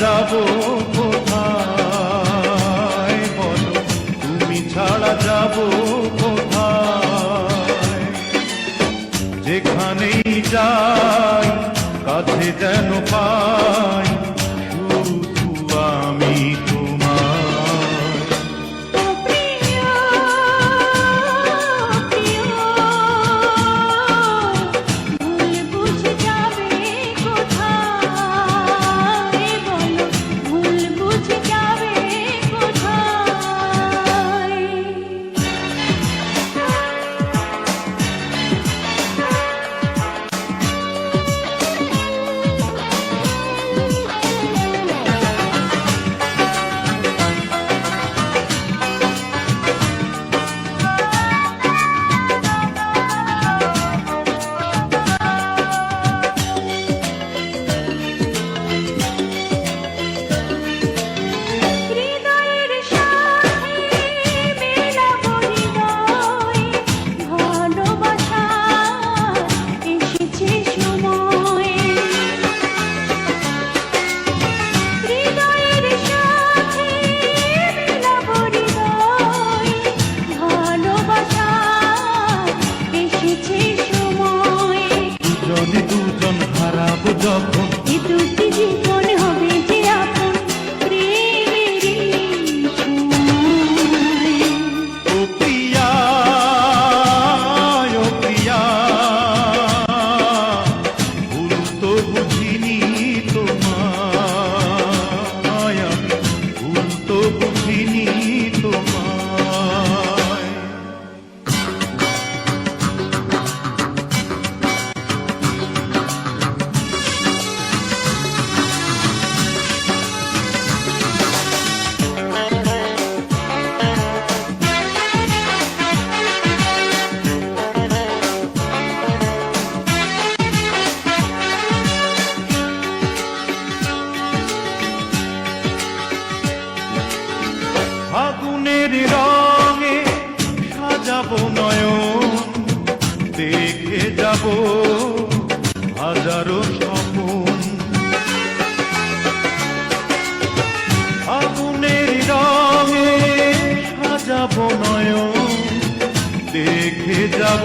যাব কোথায় বলো, তুমি ছাড়া যাব কোথায়? যেখানেই যাই কাছে যেন পাই শুধু আমি তোমার। দুজন হারাবো যখন এই দুটি জীবন হবে যে আপন প্রেমেরই সময়। ও প্রিয়া, ও প্রিয়া, ভুল তো বুঝিনি তোমায়, আমি ভুল তো বুঝিনি তোমায়। ফাগুনের রঙে সাজাবো নয়ন, দেখে যাব হাজারো স্বপন। ফাগুনের রঙে সাজাবো নয়ন, দেখে যাব